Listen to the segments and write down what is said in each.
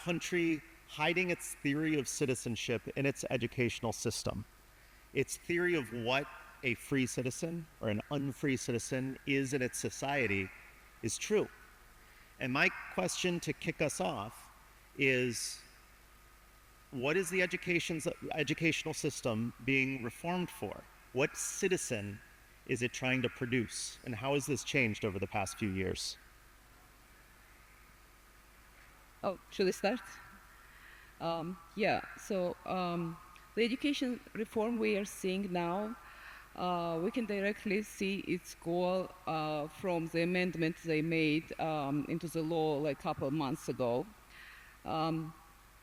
country hiding its theory of citizenship in its educational system. Its theory of what a free citizen or an unfree citizen is in its society is true. And my question to kick us off is, what is the educational system being reformed for? What citizen is it trying to produce? And how has this changed over the past few years? Oh, should I start? The education reform we are seeing now, we can directly see its goal from the amendment they made into the law like a couple of months ago.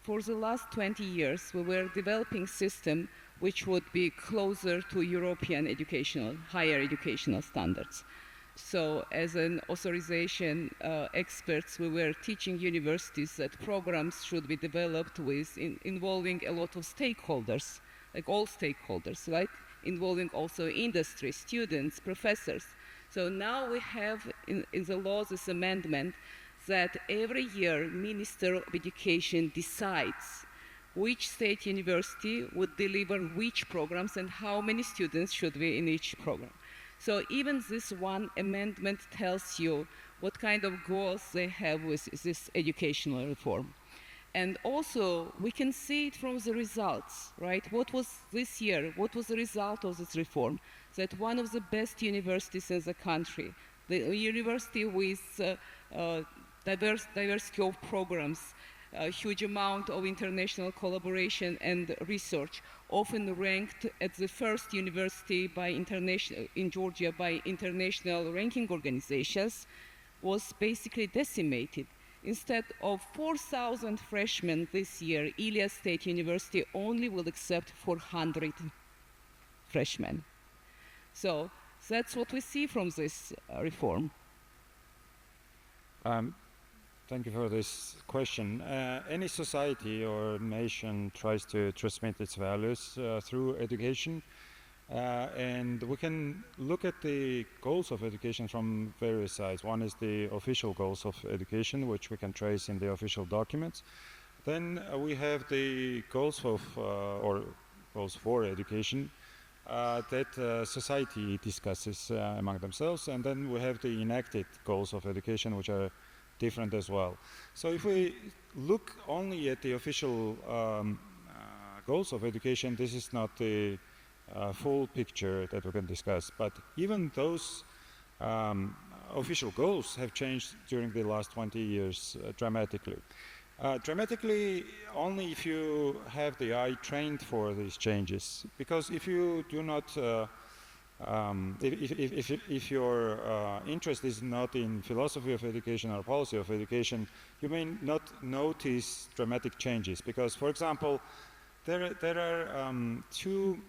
For the last 20 years, we were developing a system which would be closer to European higher educational standards. So as an authorization experts, we were teaching universities that programs should be developed involving a lot of stakeholders, like all stakeholders, right? Involving also industry, students, professors. So now we have in the law this amendment that every year Minister of Education decides which state university would deliver which programs and how many students should be in each program. So even this one amendment tells you what kind of goals they have with this educational reform. And also, we can see it from the results, right? What was this year, what was the result of this reform? That one of the best universities in the country, the university with diversity of programs, a huge amount of international collaboration and research, often ranked at the first university in Georgia by international ranking organizations, was basically decimated. Instead of 4,000 freshmen this year, Ilia State University only will accept 400 freshmen. So that's what we see from this reform. Thank you for this question. Any society or nation tries to transmit its values through education, and we can look at the goals of education from various sides. One is the official goals of education, which we can trace in the official documents. Then we have the goals of or goals for education that society discusses among themselves, and then we have the enacted goals of education, which are different as well. So if we look only at the official goals of education, this is not the full picture that we can discuss. But even those official goals have changed during the last 20 years dramatically. Dramatically only if you have the eye trained for these changes. Because if you do not if your interest is not in philosophy of education or policy of education, you may not notice dramatic changes. Because, for example, there are two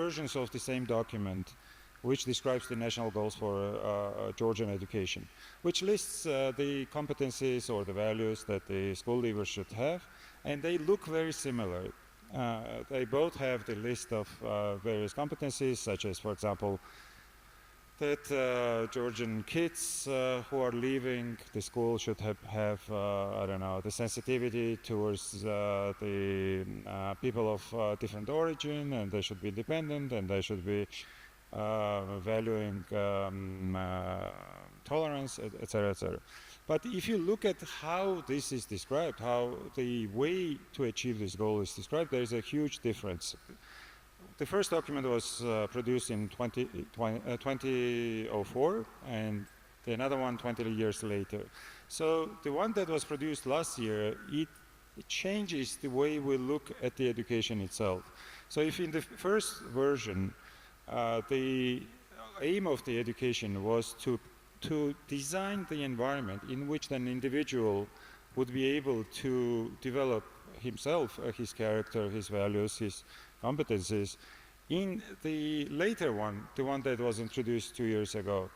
versions of the same document which describes the national goals for Georgian education, which lists the competencies or the values that the school leavers should have, and they look very similar. They both have the list of various competencies, such as, for example, that Georgian kids who are leaving the school should have I don't know, the sensitivity towards the people of different origin, and they should be independent, and they should be valuing tolerance, etc., etc. But if you look at how this is described, how the way to achieve this goal is described, there is a huge difference. The first document was produced in 2004, and another one 20 years later. So the one that was produced last year, it changes the way we look at the education itself. So if in the first version, the aim of the education was to design the environment in which an individual would be able to develop himself, his character, his values, his competencies. In the later one, the one that was introduced 2 years ago,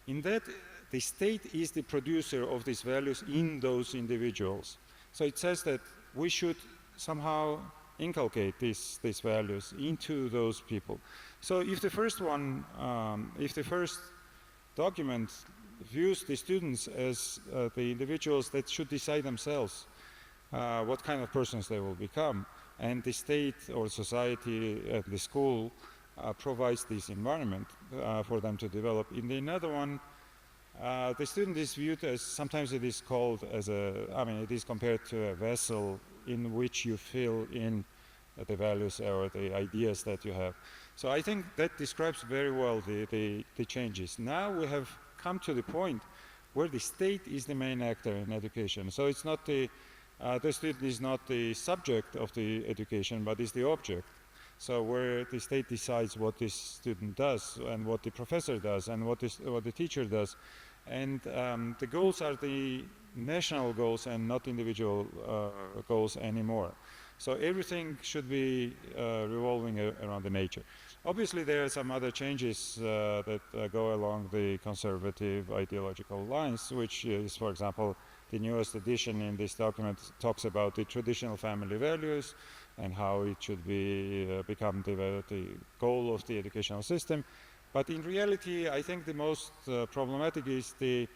in that the state is the producer of these values in those individuals. So it says that we should somehow inculcate these values into those people. So if the first one, if the first document views the students as the individuals that should decide themselves what kind of persons they will become. And the state or society at the school provides this environment for them to develop. In the another one, the student is viewed as, sometimes it is called as it is compared to a vessel in which you fill in the values or the ideas that you have. So I think that describes very well the changes. Now we have come to the point where the state is the main actor in education. So it's not the student is not the subject of the education, but is the object. So where the state decides what this student does and what the professor does and what the teacher does. And the goals are the national goals and not individual goals anymore. So everything should be revolving around the nature. Obviously, there are some other changes that go along the conservative ideological lines, which is, for example, the newest edition in this document talks about the traditional family values and how it should be become the goal of the educational system. But in reality, I think the most problematic is the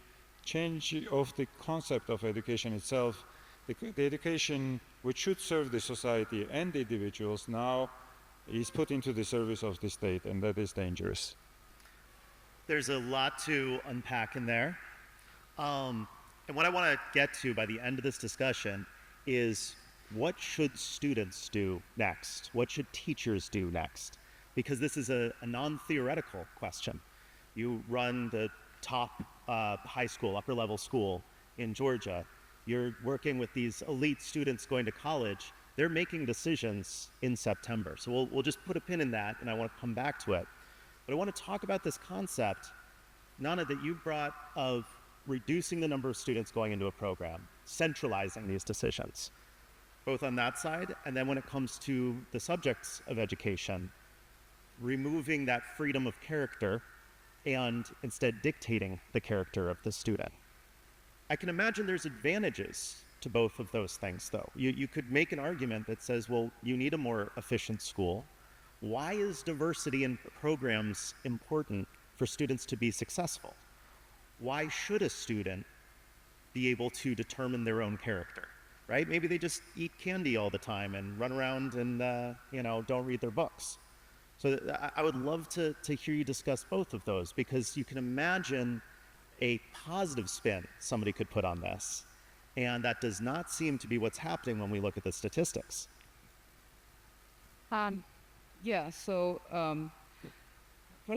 change of the concept of education itself. The education which should serve the society and the individuals now is put into the service of the state, and that is dangerous. There's a lot to unpack in there. And what I want to get to by the end of this discussion is, what should students do next? What should teachers do next? Because this is a non-theoretical question. You run the top high school, upper level school in Georgia. You're working with these elite students going to college. They're making decisions in September. So we'll just put a pin in that, and I want to come back to it. But I want to talk about this concept, Nana, that you brought of reducing the number of students going into a program, centralizing these decisions, both on that side, and then when it comes to the subjects of education, removing that freedom of character and instead dictating the character of the student. I can imagine there's advantages to both of those things, though. You could make an argument that says, well, you need a more efficient school. Why is diversity in programs important for students to be successful? Why should a student be able to determine their own character, right? Maybe they just eat candy all the time and run around and, don't read their books. So I would love to hear you discuss both of those, because you can imagine a positive spin somebody could put on this. And that does not seem to be what's happening when we look at the statistics. First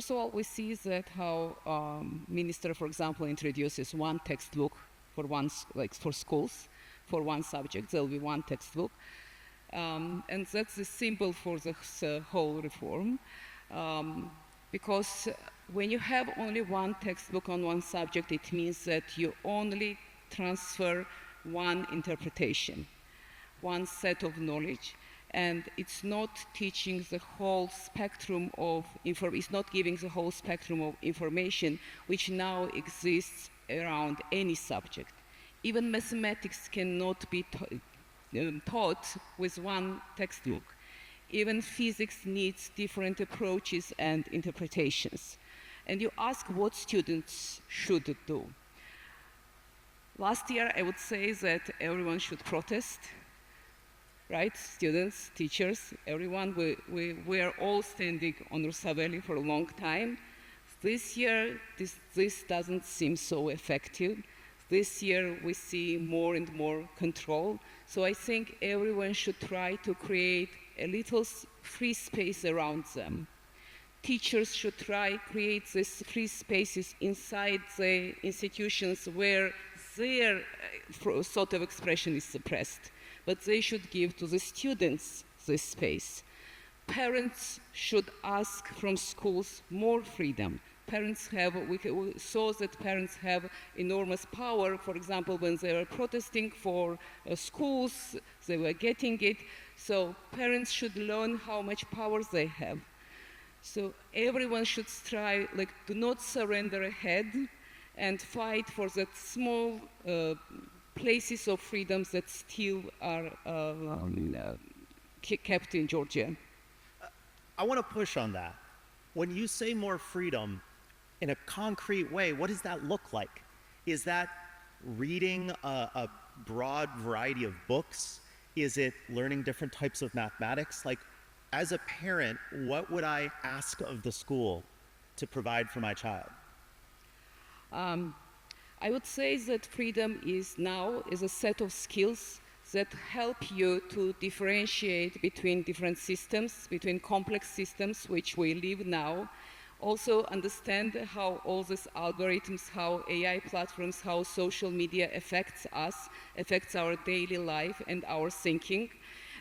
of all, we see that how minister, for example, introduces one textbook for schools, for one subject. There will be one textbook. And that's the symbol for the whole reform. Because when you have only one textbook on one subject, it means that you only transfer one interpretation, one set of knowledge, and it's not teaching the whole spectrum of it's not giving the whole spectrum of information which now exists around any subject. Even mathematics cannot be taught with one textbook. Even physics needs different approaches and interpretations. And you ask what students should do. Last year, I would say that everyone should protest, right? Students, teachers, everyone. We are all standing on Rusavelli for a long time. This year, this doesn't seem so effective. This year, we see more and more control. So I think everyone should try to create a little free space around them. Teachers should try create these free spaces inside the institutions where their sort of expression is suppressed, but they should give to the students this space. Parents should ask from schools more freedom. We saw that parents have enormous power. For example, when they were protesting for schools, they were getting it. So parents should learn how much power they have. So everyone should strive, do not surrender ahead and fight for that small places of freedoms that still are kept in Georgia. I want to push on that. When you say more freedom, in a concrete way, what does that look like? Is that reading a broad variety of books? Is it learning different types of mathematics? Like, as a parent, what would I ask of the school to provide for my child? I would say that freedom is a set of skills that help you to differentiate between different systems, between complex systems which we live now. Also understand how all these algorithms, how AI platforms, how social media affects us, affects our daily life and our thinking,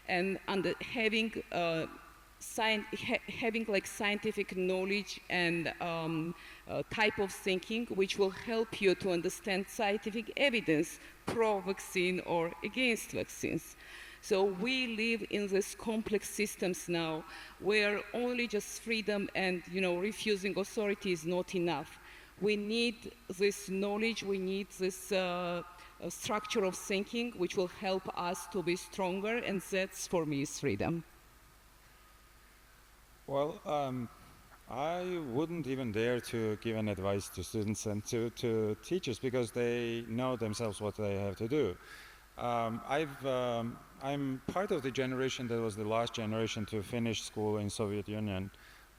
and having like scientific knowledge and type of thinking which will help you to understand scientific evidence pro-vaccine or against vaccines. So we live in these complex systems now where only just freedom and refusing authority is not enough. We need this knowledge, we need this structure of thinking which will help us to be stronger, and that's for me is freedom. Well, I wouldn't even dare to give an advice to students and to teachers because they know themselves what they have to do. I'm part of the generation that was the last generation to finish school in Soviet Union,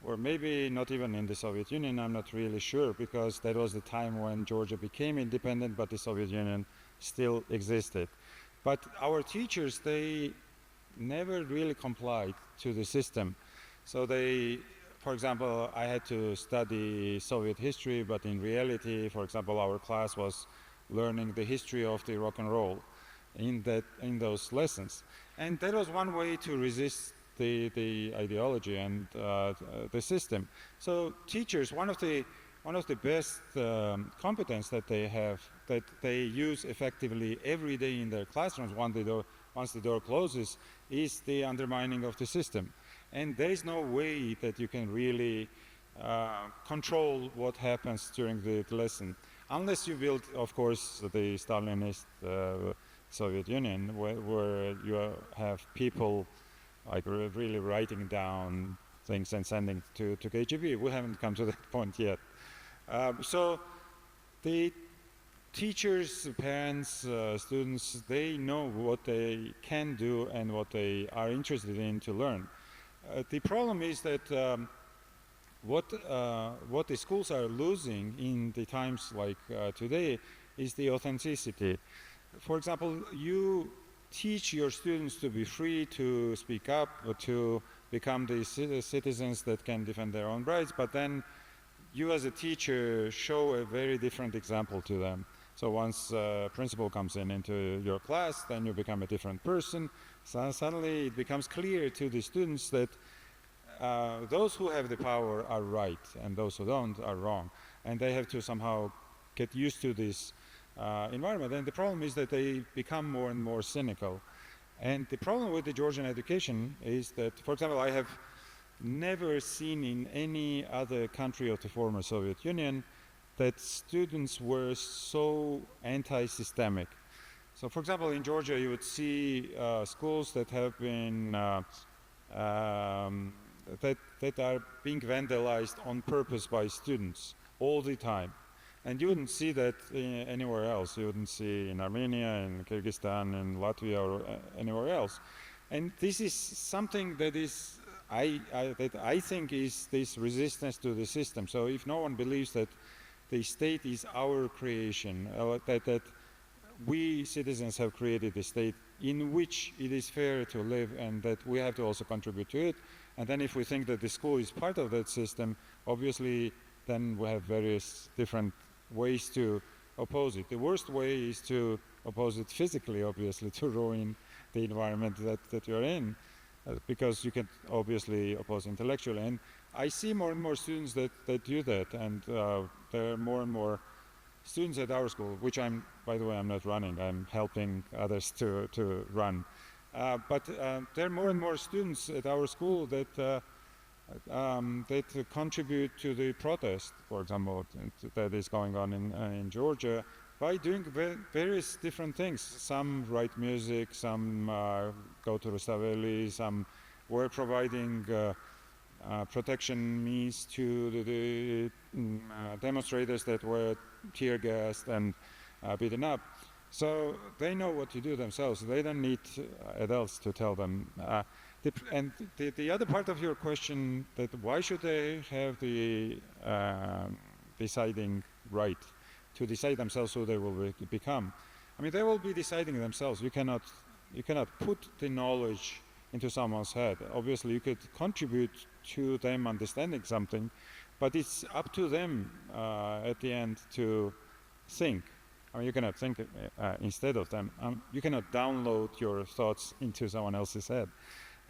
or maybe not even in the Soviet Union, I'm not really sure, because that was the time when Georgia became independent, but the Soviet Union still existed. But our teachers, they never really complied to the system. So they, for example, I had to study Soviet history, but in reality, for example, our class was learning the history of the rock and roll in those lessons. And that was one way to resist the ideology and the system. So teachers, one of the best competence that they have, that they use effectively every day in their classrooms once the door closes, is the undermining of the system. And there is no way that you can really control what happens during the lesson, unless you build, of course, the Stalinist Soviet Union, where you have people like really writing down things and sending to KGB. We haven't come to that point yet. So the teachers, parents, students, they know what they can do and what they are interested in to learn. The problem is that what the schools are losing in the times like today is the authenticity. For example, you teach your students to be free to speak up, to become the citizens that can defend their own rights, but then you as a teacher show a very different example to them. So once a principal comes into your class, then you become a different person. So suddenly it becomes clear to the students that those who have the power are right and those who don't are wrong. And they have to somehow get used to this environment. And the problem is that they become more and more cynical. And the problem with the Georgian education is that, for example, I have never seen in any other country of the former Soviet Union that students were so anti-systemic. So, for example, in Georgia, you would see schools that have been that are being vandalized on purpose by students all the time. And you wouldn't see that anywhere else. You wouldn't see in Armenia, in Kyrgyzstan, in Latvia, or anywhere else. And this is something that is, that I think is this resistance to the system. So if no one believes that the state is our creation, that we citizens have created a state in which it is fair to live and that we have to also contribute to it, and then if we think that the school is part of that system, obviously then we have various different ways to oppose it. The worst way is to oppose it physically, obviously, to ruin the environment that you're in, because you can obviously oppose intellectually. And I see more and more students that do that, and there are more and more students at our school, which by the way, I'm not running, I'm helping others to run. But there are more and more students at our school that contribute to the protest, for example, that is going on in Georgia, by doing various different things. Some write music, some go to Rustaveli, some were providing protection means to the demonstrators that were tear gassed and beaten up. So they know what to do themselves. They don't need adults to tell them. The other part of your question, that why should they have the deciding right to decide themselves who they will become? I mean, they will be deciding themselves. You cannot put the knowledge into someone's head. Obviously, you could contribute to them understanding something, but it's up to them at the end to think. I mean, you cannot think instead of them. You cannot download your thoughts into someone else's head.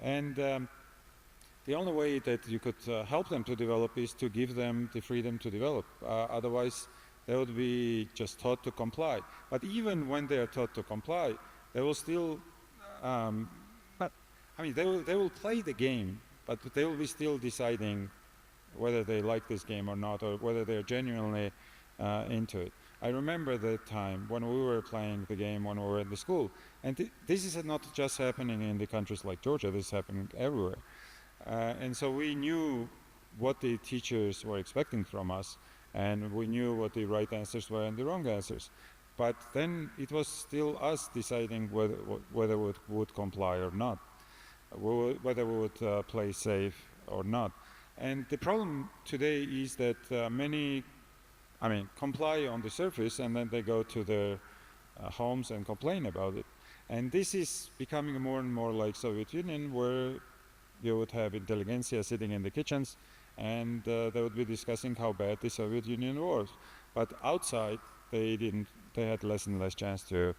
And the only way that you could help them to develop is to give them the freedom to develop. Otherwise, they would be just taught to comply. But even when they are taught to comply, they will still, they will play the game, but they will be still deciding whether they like this game or not, or whether they're genuinely into it. I remember the time when we were playing the game when we were in the school, and this is not just happening in the countries like Georgia, this is happening everywhere. And so we knew what the teachers were expecting from us, and we knew what the right answers were and the wrong answers. But then it was still us deciding whether we would comply or not, whether we would play safe or not. And the problem today is that many comply on the surface, and then they go to their homes and complain about it. And this is becoming more and more like Soviet Union, where you would have intelligentsia sitting in the kitchens, and they would be discussing how bad the Soviet Union was. But outside, they had less and less chance to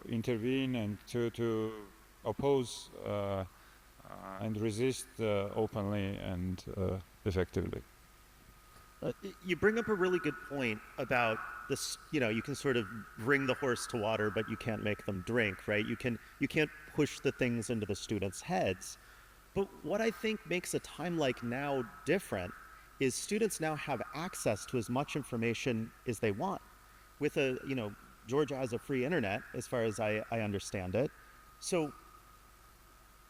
intervene and to oppose and resist openly and effectively. You bring up a really good point about this. You can sort of bring the horse to water, but you can't make them drink, right? You can't push the things into the students' heads. But what I think makes a time like now different is students now have access to as much information as they want. With Georgia has a free internet, as far as I understand it. So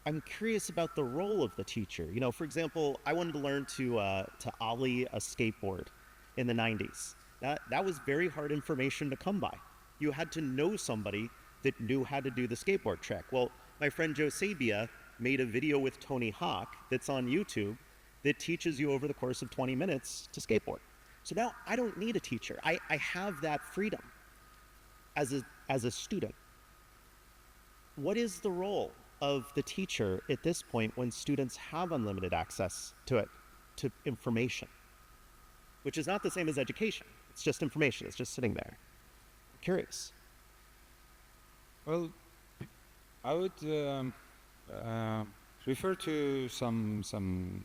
I'm curious about the role of the teacher. For example, I wanted to learn to ollie a skateboard in the 90s. That was very hard information to come by. You had to know somebody that knew how to do the skateboard trick. Well, my friend Joe Sabia made a video with Tony Hawk that's on YouTube that teaches you over the course of 20 minutes to skateboard. So now I don't need a teacher. I have that freedom as a student. What is the role of the teacher at this point when students have unlimited access to information, which is not the same as education? It's just information. It's just sitting there. I'm curious. Well, I would refer to some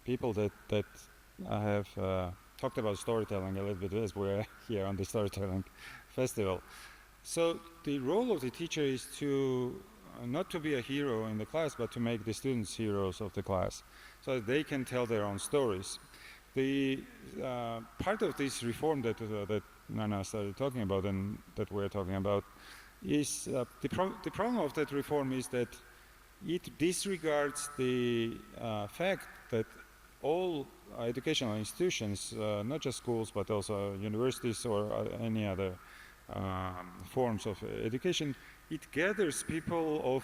people that have talked about storytelling a little bit as we're here on the storytelling festival. So the role of the teacher is to not to be a hero in the class, but to make the students heroes of the class, so that they can tell their own stories. The part of this reform that Nana started talking about and that we're talking about is the problem of that reform is that it disregards the fact that all educational institutions, not just schools but also universities or any other forms of education, it gathers people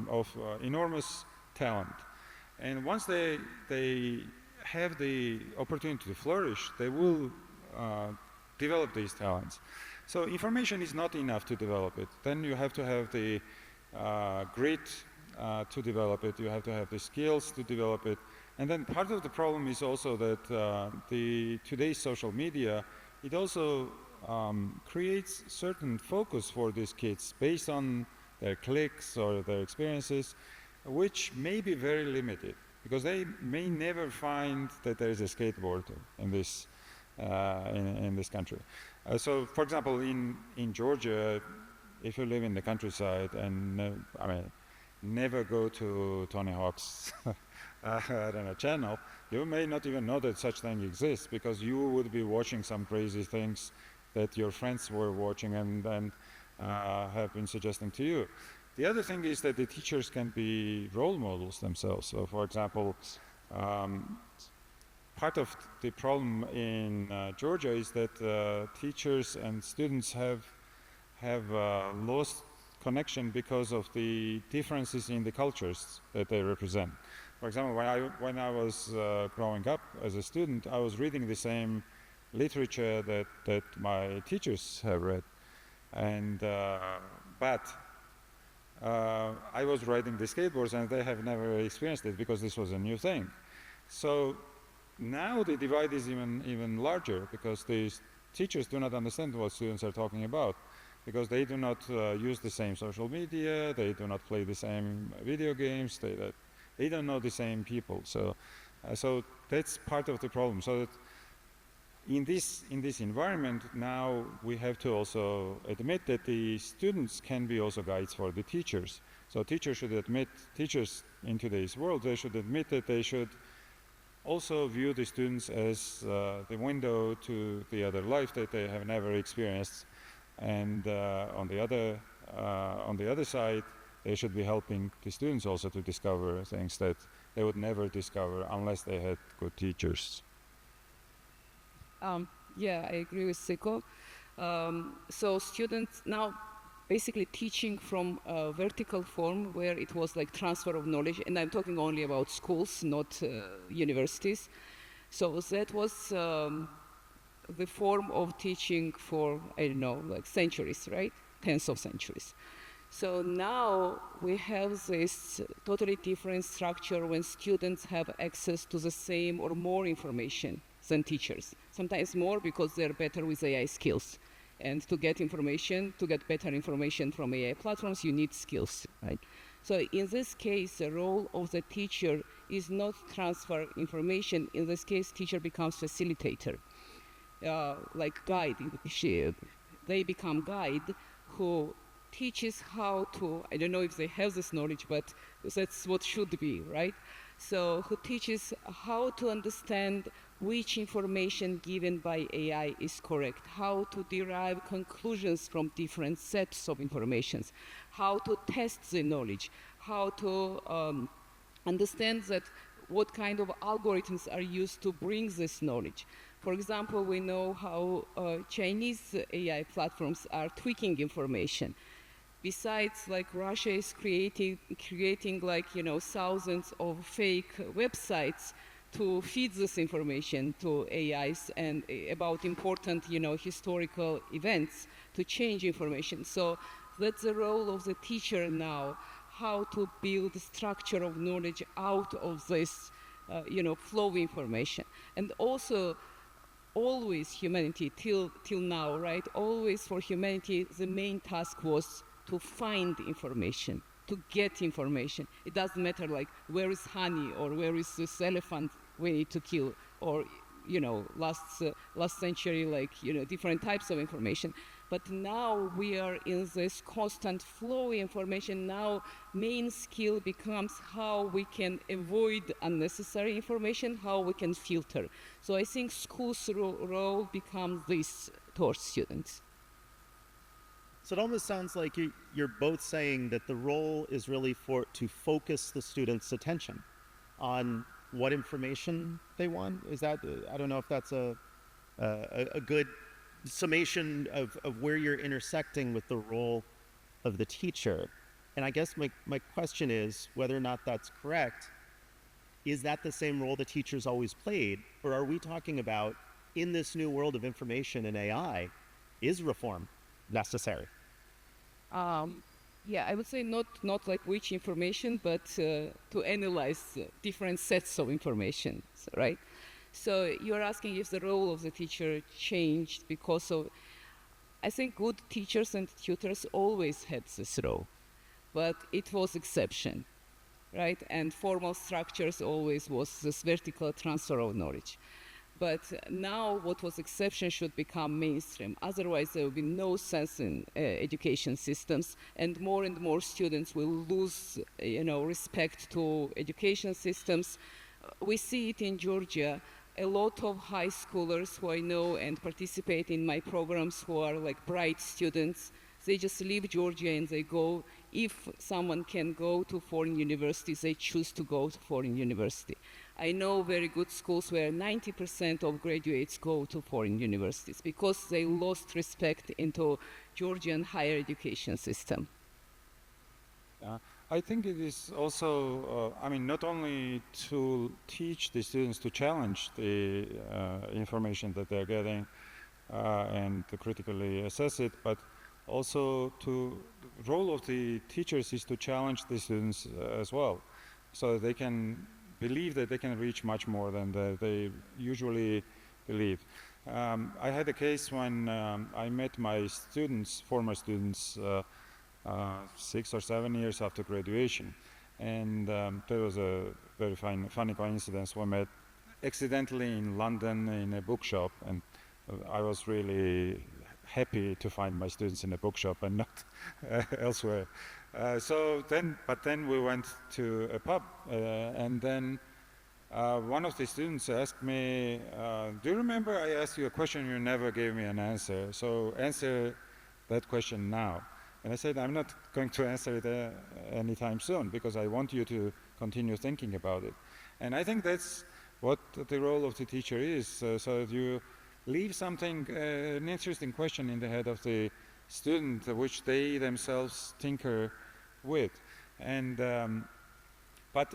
of enormous talent, and once they have the opportunity to flourish, they will develop these talents. So information is not enough to develop it. Then you have to have the grit to develop it. You have to have the skills to develop it. And then part of the problem is also that today's social media, it also creates certain focus for these kids based on their clicks or their experiences, which may be very limited, because they may never find that there is a skateboard in this country. So, for example, in Georgia, if you live in the countryside and never go to Tony Hawk's channel, you may not even know that such thing exists, because you would be watching some crazy things that your friends were watching and have been suggesting to you. The other thing is that the teachers can be role models themselves. So, for example, part of the problem in Georgia is that teachers and students have lost connection because of the differences in the cultures that they represent. For example, when I was growing up as a student, I was reading the same literature that my teachers have read, and but I was riding the skateboards and they have never experienced it because this was a new thing. So now the divide is even larger because these teachers do not understand what students are talking about, because they do not use the same social media, they do not play the same video games, they don't know the same people. So that's part of the problem. So that in this environment now we have to also admit that the students can be also guides for the teachers. So teachers in today's world, they should admit that they should also view the students as the window to the other life that they have never experienced. And on the other side, they should be helping the students also to discover things that they would never discover unless they had good teachers. Yeah, I agree with Siko. So students now basically teaching from a vertical form where it was like transfer of knowledge, and I'm talking only about schools, not universities. So that was the form of teaching for, I don't know, like centuries, right? Tens of centuries. So now we have this totally different structure when students have access to the same or more information than teachers. Sometimes more because they're better with AI skills. And to get better information from AI platforms, you need skills, right? So in this case, the role of the teacher is not transfer information. In this case, teacher becomes facilitator, like guide. They become guide who teaches how to, I don't know if they have this knowledge, but that's what should be, right? So who teaches how to understand which information given by AI is correct, how to derive conclusions from different sets of informations, how to test the knowledge, how to understand that what kind of algorithms are used to bring this knowledge. For example, we know how Chinese AI platforms are tweaking information. Besides, like Russia is creating like, thousands of fake websites to feed this information to AIs and about important, historical events to change information. So that's the role of the teacher now, how to build structure of knowledge out of this, flow of information. And also, always humanity, till now, right? Always for humanity, the main task was to find information, to get information. It doesn't matter like where is honey or where is this elephant we need to kill, or last century, like different types of information. But now we are in this constant flow of information. Now main skill becomes how we can avoid unnecessary information, how we can filter. So I think school's role becomes this towards students. So it almost sounds like you're both saying that the role is really to focus the students' attention on what information they want. Is that, I don't know if that's a good summation of where you're intersecting with the role of the teacher. And I guess my question is whether or not that's correct. Is that the same role the teachers always played? Or are we talking about, in this new world of information and AI, is reform necessary? Yeah, I would say not like which information, but to analyze different sets of information, right? So you're asking if the role of the teacher changed because of, I think good teachers and tutors always had this role, but it was exception, right? And formal structures always was this vertical transfer of knowledge. But now what was exception should become mainstream. Otherwise, there will be no sense in education systems, and more students will lose, respect to education systems. We see it in Georgia. A lot of high schoolers who I know and participate in my programs who are like bright students, They just leave Georgia and they go. If someone can go to foreign universities, they choose to go to foreign university. I know very good schools where 90% of graduates go to foreign universities because they lost respect into Georgian higher education system. I think it is also, I mean, not only to teach the students to challenge the information that they're getting and to critically assess it, but also the role of the teachers is to challenge the students as well, so that they can believe that they can reach much more than they usually believe. I had a case when I met my students, former students, 6 or 7 years after graduation, and there was a very funny coincidence. We met accidentally in London in a bookshop, and I was really happy to find my students in a bookshop and not elsewhere. But then we went to a pub, and then one of the students asked me, "Do you remember I asked you a question? You never gave me an answer. So answer that question now." And I said, "I'm not going to answer it anytime soon because I want you to continue thinking about it." And I think that's what the role of the teacher is, so that you leave something, an interesting question in the head of the student, which they themselves tinker with. And but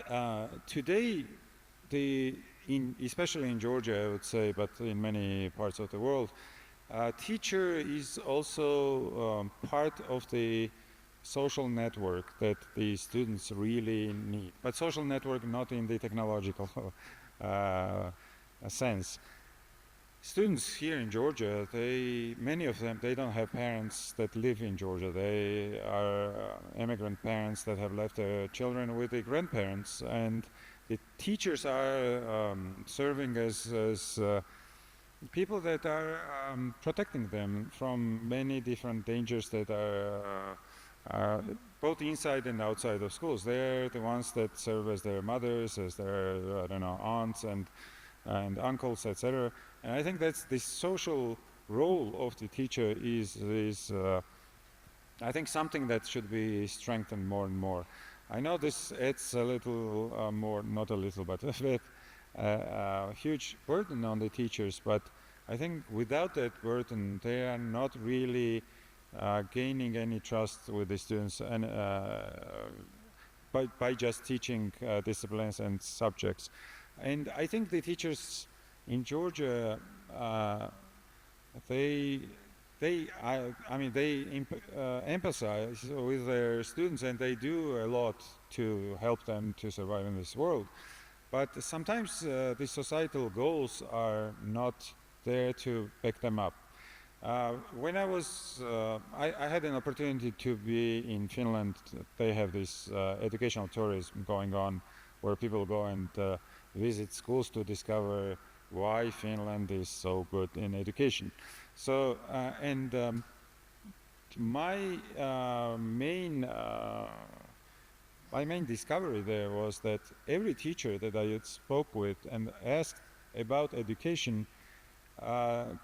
today, especially in Georgia, I would say, but in many parts of the world, teacher is also part of the social network that the students really need. But social network not in the technological sense. Students here in Georgia, many of them, they don't have parents that live in Georgia. They are immigrant parents that have left their children with the grandparents, and the teachers are serving as people that are protecting them from many different dangers that are both inside and outside of schools. They're the ones that serve as their mothers, as their, I don't know, aunts and uncles, etc. And I think that's the social role of the teacher is I think something that should be strengthened more and more. I know this adds a little more, not a little, but a bit huge burden on the teachers, but I think without that burden, they are not really gaining any trust with the students, and by just teaching disciplines and subjects. And I think the teachers in Georgia, they empathize with their students, and they do a lot to help them to survive in this world. But sometimes the societal goals are not there to back them up. When I was, I had an opportunity to be in Finland. They have this educational tourism going on, where people go and visit schools to discover why Finland is so good in education. So, my main discovery there was that every teacher that I had spoke with and asked about education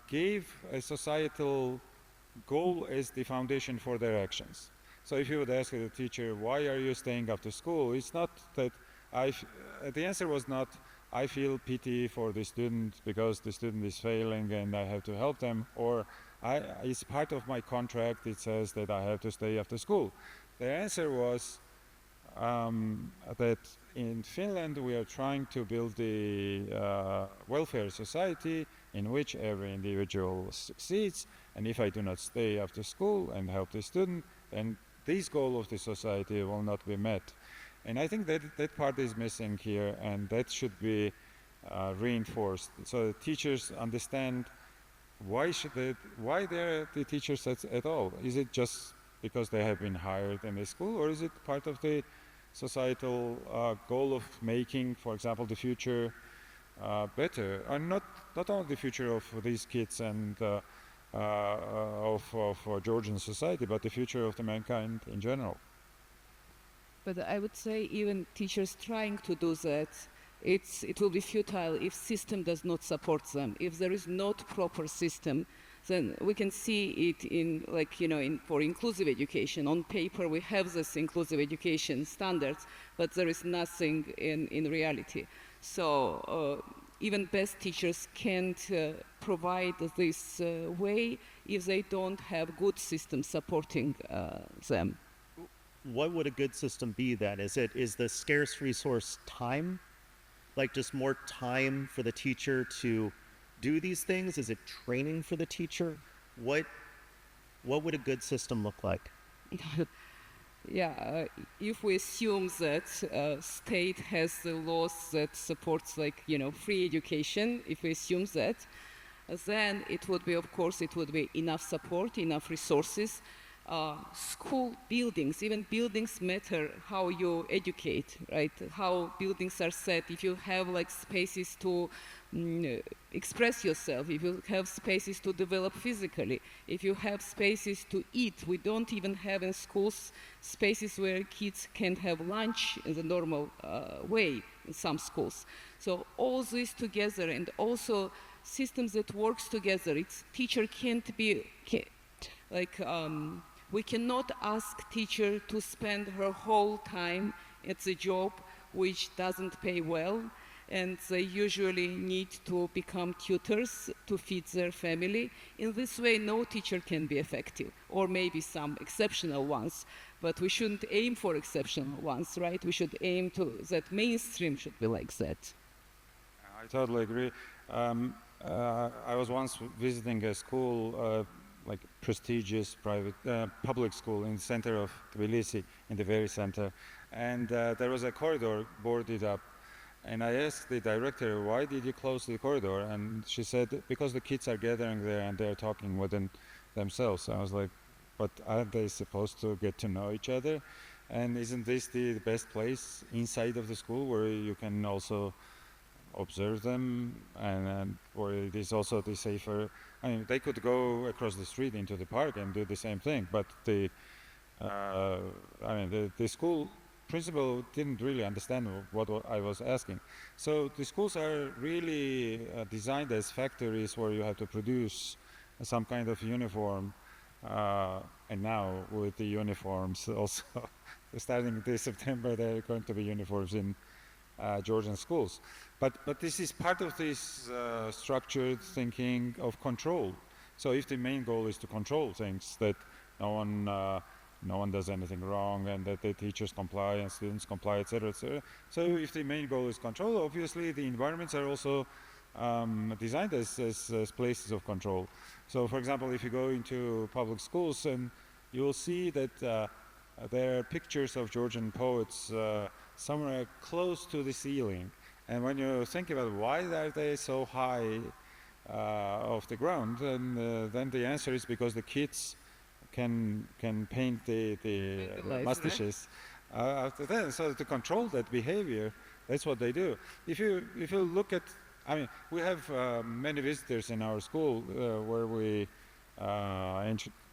gave a societal goal as the foundation for their actions. So if you would ask a teacher, why are you staying after school? It's not that the answer was not, I feel pity for the student because the student is failing and I have to help them, or it's part of my contract, it says that I have to stay after school. The answer was that in Finland we are trying to build the welfare society in which every individual succeeds, and if I do not stay after school and help the student, then this goal of the society will not be met. And I think that part is missing here, and that should be reinforced, so that teachers understand why they're the teachers at all. Is it just because they have been hired in the school, or is it part of the societal goal of making, for example, the future better, and not only the future of these kids and of Georgian society, but the future of the mankind in general. But I would say even teachers trying to do that, it will be futile if system does not support them. If there is not proper system then we can see it in, like, for inclusive education. On paper, we have this inclusive education standards, but there is nothing in reality. So even best teachers can't provide this way if they don't have good systems supporting them. What would a good system be then? Is the scarce resource time? Like just more time for the teacher to do these things? Is it training for the teacher? What would a good system look like? Yeah, if we assume that state has the laws that supports, like, free education, if we assume that, then it would be, of course, it would be enough support, enough resources. School buildings, even buildings matter how you educate, right? How buildings are set. If you have like spaces to express yourself, if you have spaces to develop physically, if you have spaces to eat. We don't even have in schools spaces where kids can have lunch in the normal way in some schools. So all this together, and also systems that works together. It's teacher can't be we cannot ask teacher to spend her whole time at the job which doesn't pay well, and they usually need to become tutors to feed their family. In this way, no teacher can be effective, or maybe some exceptional ones, but we shouldn't aim for exceptional ones, right? We should aim to that mainstream should be like that. I totally agree. I was once visiting a school, like prestigious private public school in the center of Tbilisi, in the very center, and there was a corridor boarded up, and I asked the director, why did you close the corridor? And she said, because the kids are gathering there and they're talking within themselves. I was like, but aren't they supposed to get to know each other? And isn't this the best place inside of the school where you can also observe them, and where it is also the safer? I mean, they could go across the street into the park and do the same thing, but the school principal didn't really understand what I was asking. So the schools are really designed as factories where you have to produce some kind of uniform, and now with the uniforms also, starting this September, there are going to be uniforms in Georgian schools. But this is part of this structured thinking of control. So if the main goal is to control things, that no one does anything wrong, and that the teachers comply and students comply, etc., etc. So if the main goal is control, obviously the environments are also designed as places of control. So for example, if you go into public schools, and you will see that there are pictures of Georgian poets somewhere close to the ceiling. And when you think about why are they so high off the ground, and then the answer is because the kids can paint the mustaches after that. So to control that behavior, that's what they do. If you look at, I mean, we have many visitors in our school where we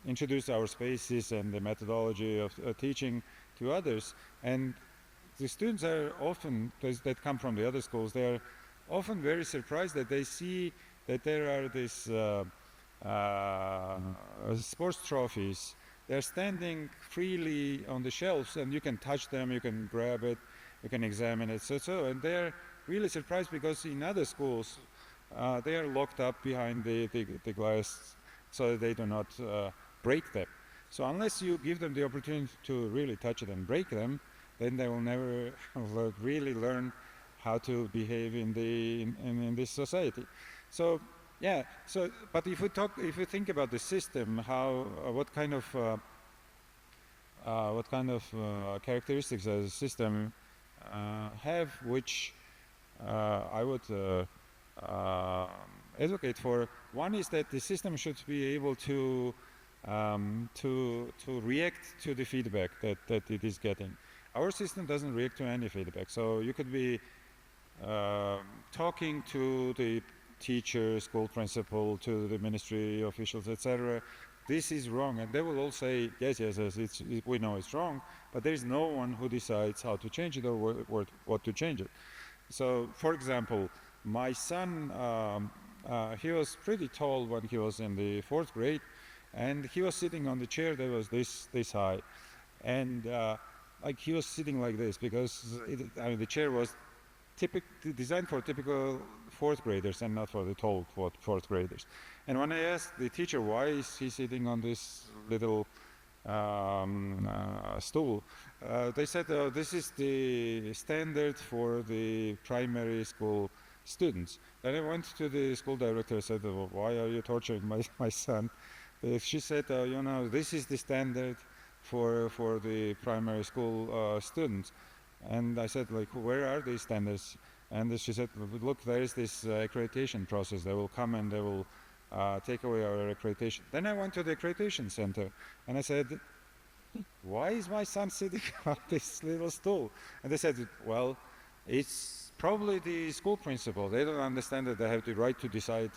introduce our spaces and the methodology of teaching to others, and the students are often, that come from the other schools, they are often very surprised that they see that there are these sports trophies. They're standing freely on the shelves, and you can touch them, you can grab it, you can examine it, so and they're really surprised because in other schools they are locked up behind the glass so they do not break them. So unless you give them the opportunity to really touch it and break them, then they will never really learn how to behave in this society. So yeah. So, but if we think about the system, how what kind of characteristics does the system have, which I would advocate for. One is that the system should be able to react to the feedback that it is getting. Our system doesn't react to any feedback. So you could be talking to the teacher, school principal, to the ministry officials, etc. This is wrong, and they will all say, yes, we know it's wrong, but there is no one who decides how to change it or what to change it. So, for example, my son he was pretty tall when he was in the 4th grade, and he was sitting on the chair that was this high, and like he was sitting like this because the chair was designed for typical 4th graders and not for the tall 4th graders. And when I asked the teacher why is he sitting on this little stool, they said this is the standard for the primary school students. Then I went to the school director and said, well, why are you torturing my son? She said, you know, this is the standard for the primary school students. And I said, like, where are these standards? And she said, look, there is this accreditation process. They will come and they will take away our accreditation. Then I went to the accreditation center and I said, why is my son sitting on this little stool? And they said, well, it's probably the school principal. They don't understand that they have the right to decide.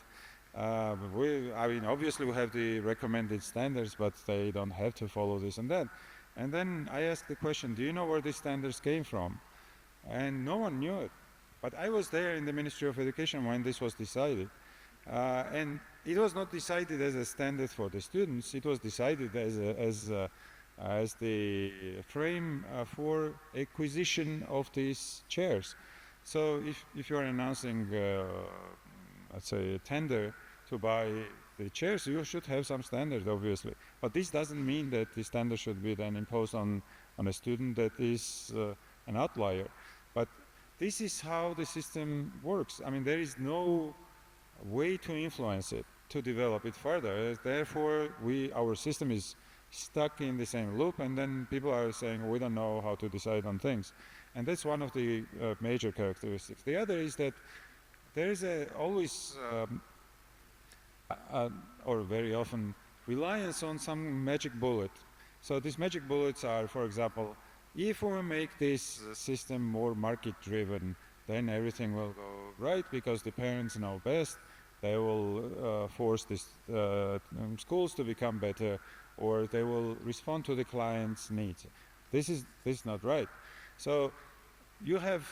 I mean, obviously we have the recommended standards, but they don't have to follow this and that. And then I asked the question, do you know where these standards came from? And no one knew it. But I was there in the Ministry of Education when this was decided. And it was not decided as a standard for the students, it was decided as the frame for acquisition of these chairs. So if you are announcing, let's say, a tender to buy the chairs, you should have some standard, obviously. But this doesn't mean that the standard should be then imposed on a student that is an outlier. But this is how the system works. I mean, there is no way to influence it, to develop it further. Therefore, our system is stuck in the same loop, and then people are saying, we don't know how to decide on things. And that's one of the major characteristics. The other is that there is always, or very often, reliance on some magic bullet. So these magic bullets are, for example, if we make this system more market-driven, then everything will go right because the parents know best. They will force these schools to become better, or they will respond to the client's needs. This is not right. So you have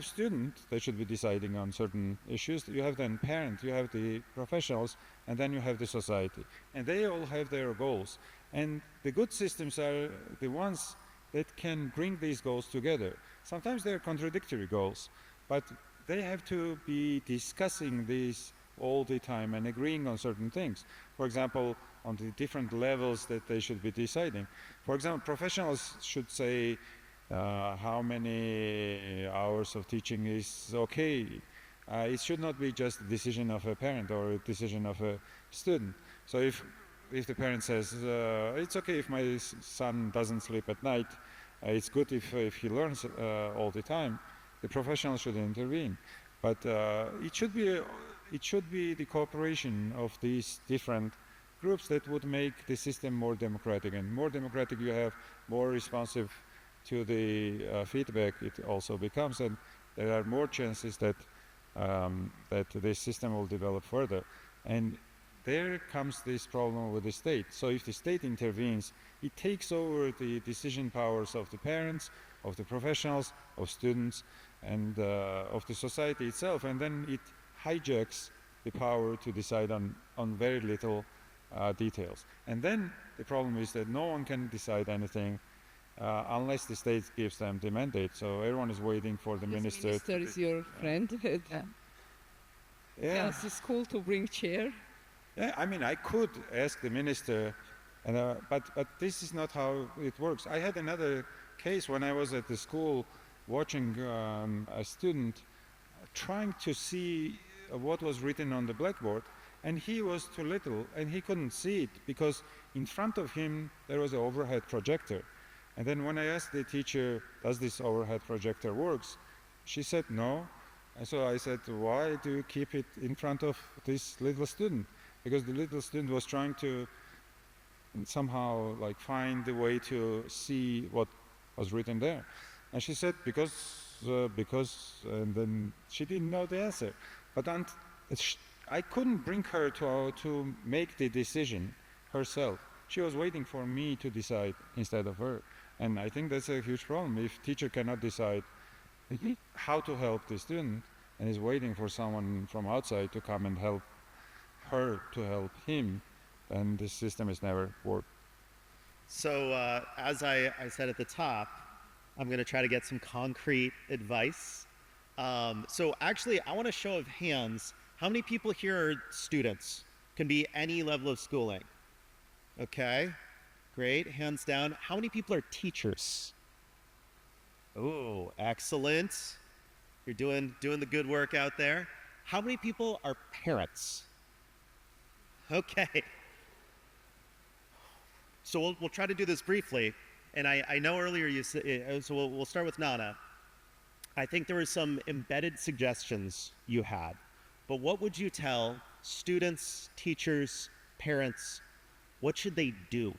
students that should be deciding on certain issues. You have then parents, you have the professionals, and then you have the society. And they all have their goals. And the good systems are the ones that can bring these goals together. Sometimes they're contradictory goals, but they have to be discussing these all the time and agreeing on certain things. For example, on the different levels that they should be deciding. For example, professionals should say how many hours of teaching is okay. It should not be just a decision of a parent or a decision of a student. So if the parent says, it's okay if my son doesn't sleep at night, it's good if he learns all the time, the professional should intervene. But it should be the cooperation of these different groups that would make the system more democratic. And more democratic you have, more responsive to the feedback it also becomes, and there are more chances that this system will develop further. And there comes this problem with the state. So if the state intervenes, it takes over the decision powers of the parents, of the professionals, of students, and of the society itself, and then it hijacks the power to decide on very little details. And then the problem is that no one can decide anything unless the state gives them the mandate. So everyone is waiting for the minister. This minister is your friend. Yeah. Ask the school to bring chair. Yeah, I mean, I could ask the minister, and, but this is not how it works. I had another case when I was at the school watching a student trying to see what was written on the blackboard, and he was too little and he couldn't see it because in front of him there was an overhead projector. And then when I asked the teacher, does this overhead projector works? She said no. And so I said, why do you keep it in front of this little student? Because the little student was trying to somehow like find the way to see what was written there. And she said, because, and then she didn't know the answer. But I couldn't bring her to make the decision herself. She was waiting for me to decide instead of her. And I think that's a huge problem. If teacher cannot decide how to help the student, and is waiting for someone from outside to come and help her to help him, then this system is never worked. So, as I said at the top, I'm going to try to get some concrete advice. So, actually, I want a show of hands. How many people here are students? Can be any level of schooling. Okay, great. Hands down. How many people are teachers? Oh, excellent. You're doing the good work out there. How many people are parents? Okay. So we'll try to do this briefly. And I know earlier you said, so we'll start with Nana. I think there were some embedded suggestions you had. But what would you tell students, teachers, parents, what should they do?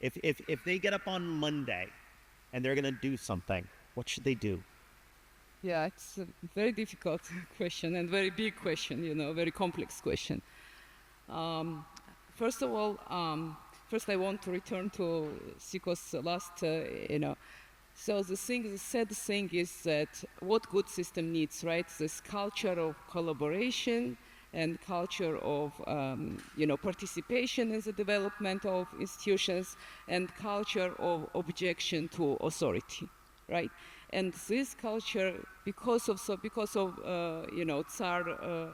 If they get up on Monday and they're going to do something, what should they do? Yeah, it's a very difficult question and very big question, very complex question. First of all, first I want to return to Siko's last, So the sad thing is that what good system needs, right? This culture of collaboration and culture of, participation in the development of institutions and culture of objection to authority, right? And this culture, because of Tsar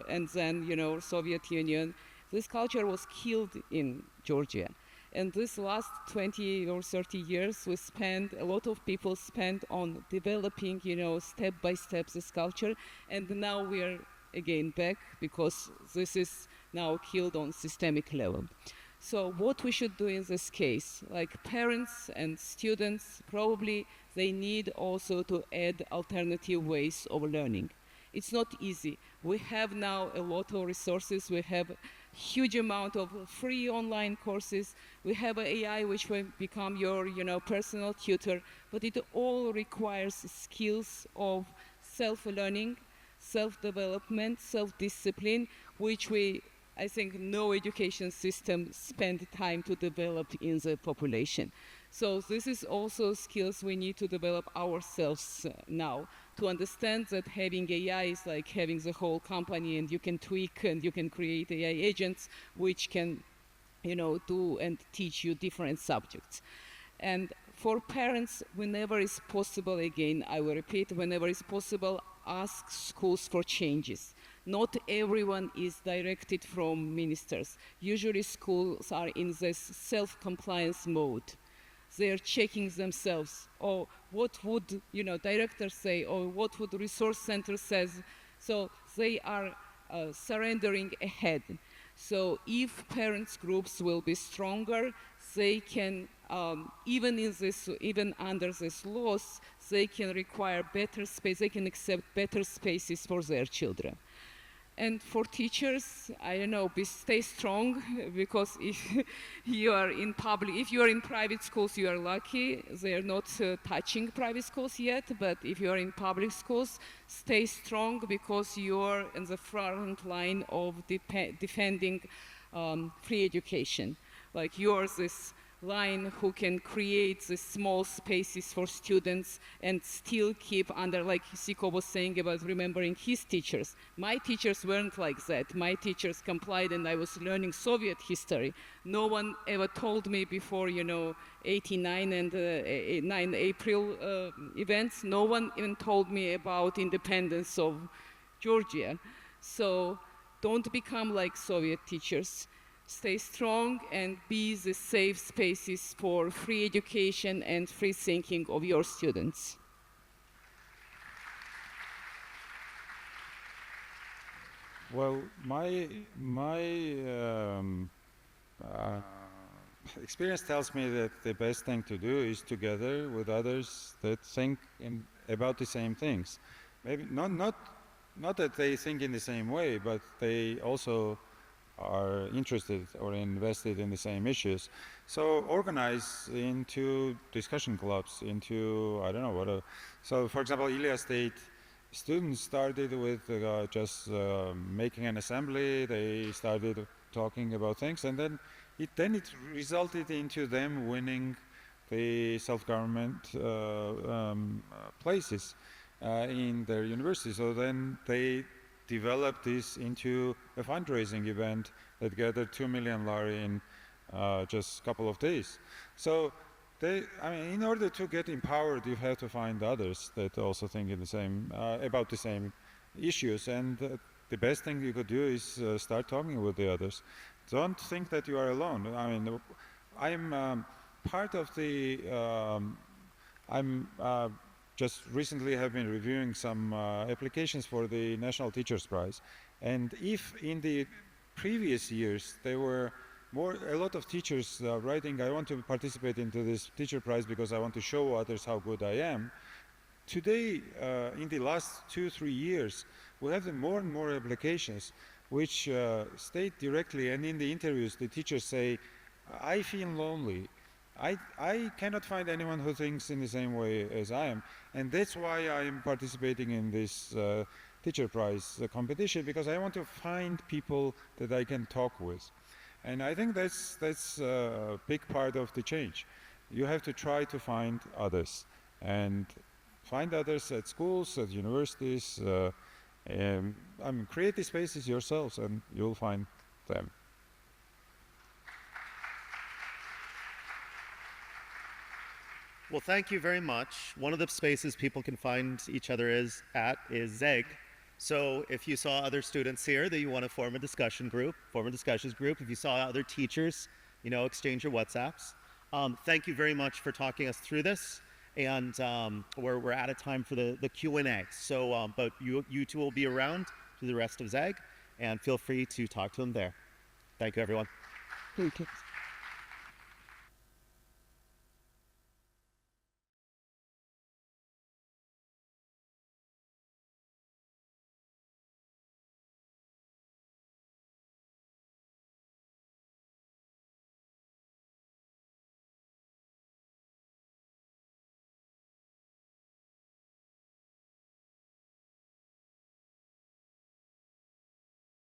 and then, Soviet Union, this culture was killed in Georgia. And this last 20 or 30 years, a lot of people spent on developing, step by step this culture. And now we are again back because this is now killed on systemic level. So what we should do in this case, like parents and students, probably they need also to add alternative ways of learning. It's not easy. We have now a lot of resources. We have huge amount of free online courses. We have AI which will become your personal tutor, but it all requires skills of self-learning, self-development, self-discipline, which I think no education system spend time to develop in the population. So this is also skills we need to develop ourselves now, to understand that having AI is like having the whole company, and you can tweak and you can create AI agents which can, do and teach you different subjects. And for parents, whenever is possible, again, I will repeat, whenever is possible, ask schools for changes. Not everyone is directed from ministers. Usually schools are in this self-compliance mode. They are checking themselves, or what would directors say, or what would resource center says. So they are surrendering ahead. So if parents groups will be stronger, they can even under this laws, they can require better space. They can accept better spaces for their children. And for teachers, I don't know, stay strong, because if you are in private schools, you are lucky. They are not touching private schools yet, but if you are in public schools, stay strong, because you are in the front line of defending free education. Like you are this line who can create the small spaces for students and still keep under, like Siko was saying about remembering his teachers. My teachers weren't like that. My teachers complied, and I was learning Soviet history. No one ever told me before, 89 and 9 April events. No one even told me about independence of Georgia. So don't become like Soviet teachers. Stay strong and be the safe spaces for free education and free thinking of your students. Well, my experience tells me that the best thing to do is together with others that think about the same things. Maybe not that they think in the same way, but they also are interested or invested in the same issues. So organize into discussion clubs, into, I don't know, what. So for example, Ilya State students started with just making an assembly. They started talking about things, and then it resulted into them winning the self-government places. in their university. So then they developed this into a fundraising event that gathered 2 million lari in just a couple of days. So I mean, in order to get empowered, you have to find others that also think in the same, about the same issues. And the best thing you could do is start talking with the others. Don't think that you are alone. I mean, I'm part of the, just recently have been reviewing some applications for the National Teachers Prize. And if in the previous years there were a lot of teachers writing, I want to participate into this teacher prize because I want to show others how good I am. Today, in the last 2-3 years, we have more and more applications which state directly, and in the interviews the teachers say, I feel lonely. I cannot find anyone who thinks in the same way as I am, and that's why I am participating in this teacher prize competition, because I want to find people that I can talk with. And I think that's a big part of the change. You have to try to find others, and find others at schools, at universities, create the spaces yourselves and you'll find them. Well, thank you very much. One of the spaces people can find each other is ZEG. So if you saw other students here that you want to form a discussions group. If you saw other teachers, exchange your WhatsApps. Thank you very much for talking us through this. And we're out of time for the Q&A. So, but you two will be around through the rest of ZEG, and feel free to talk to them there. Thank you, everyone. Thank you.